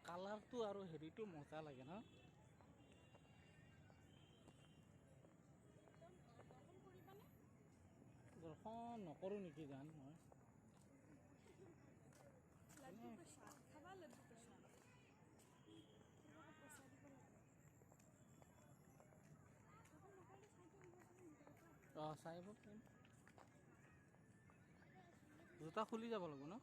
কালাৰটো আৰু হেৰিটো মজা লাগে ন দৰ্শন নকৰো নেকি জান মই চাইব জোতা খুলি যাব লাগিব ন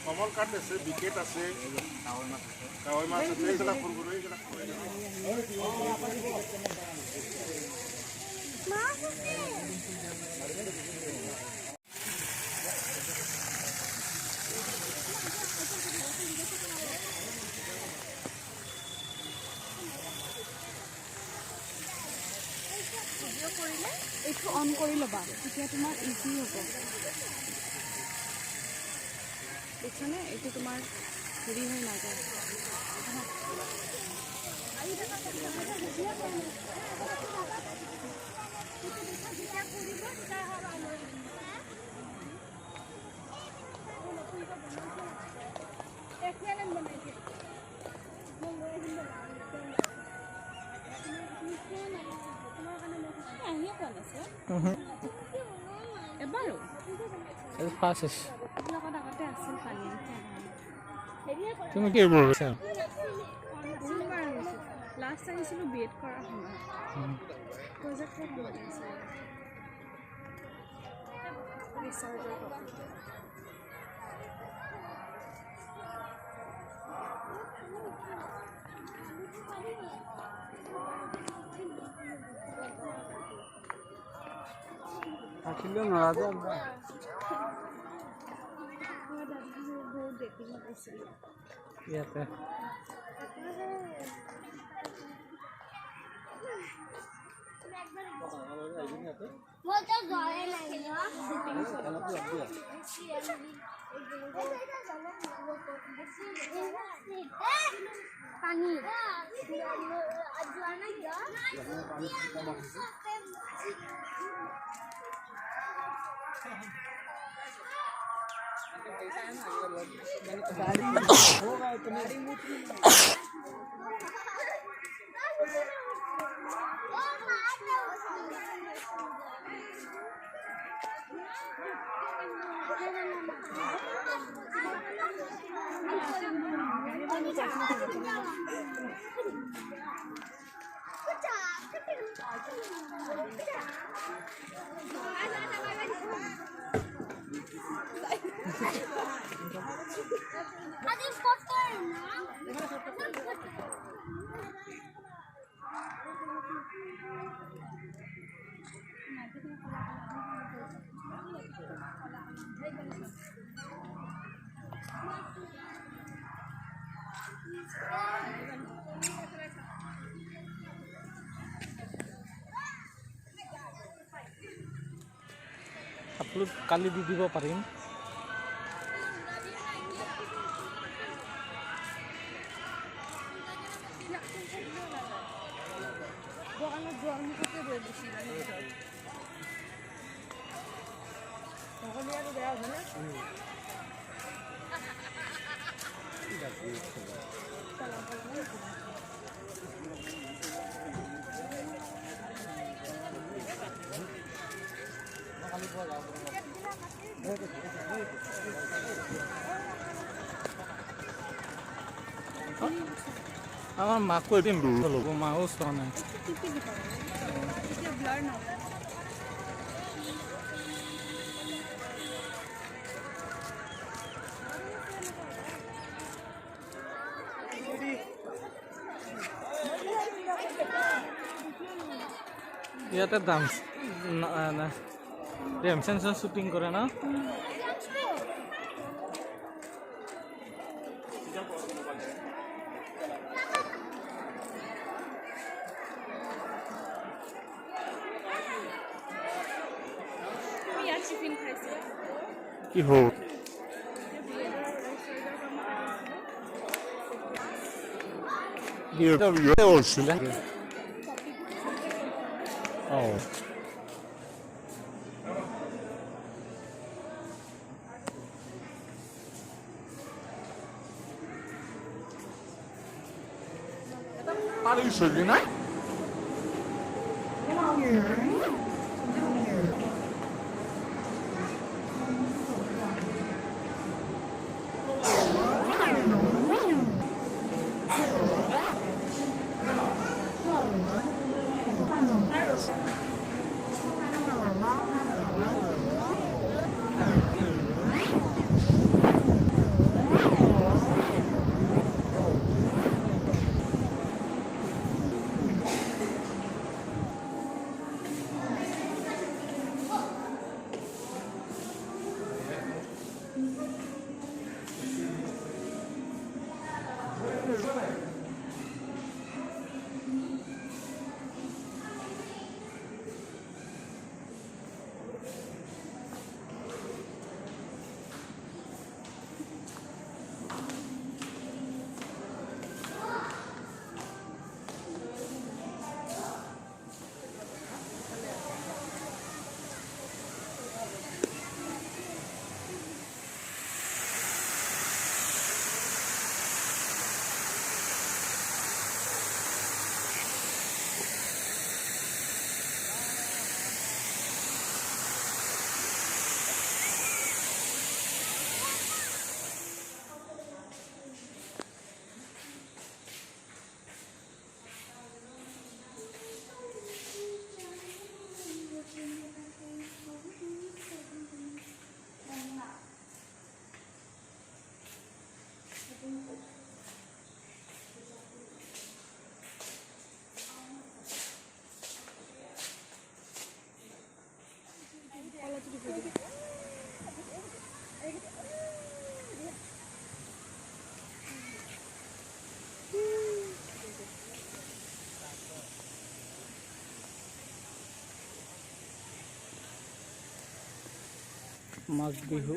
কমল কাঠ আছে বিকেট আছে কাৱৈ মাছ আছে এইবিলাক এইটো অন কৰি ল'বা তেতিয়া তোমাৰ ইজি হ'ব দেখিছানে এইটো তোমাৰ হেৰি হৈ নাযায় এবাৰো আগতে আছিল পানী তুমি কি কৰিছা লাষ্ট আহিছিলোঁ বি এড কৰাৰ সময়ত প্ৰজেক্টত বনাইছে ৰিচাৰ্জৰ থাকিলেও নালাগে বহুত ডেটিঙত গৈছিলোঁ ইয়াতে পানী Ada foto, আপলোড কালি দি দিব পাৰিম। দোকানত যোৱাৰ মুখতে বৈ দিছিল আৰু বেয়া হ'ব নে? আমাৰ মাকো এদিন ল'ব মাও চোৱা নাই। এতিয়া ব্লাৰ নহয়। ইয়াতে ডান্স ৰেমচেনচন শ্বুটিং কৰে ন। ইয়াত টিফিন খাইছে কি হ'ল হৈছিলে? অঁ পাৰিছে কি নাই? মাঘ বিহু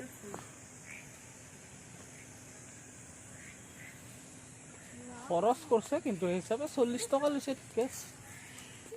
খৰচ কৰিছে কিন্তু সেই হিচাপে 40 টকা লৈছে টিকেট।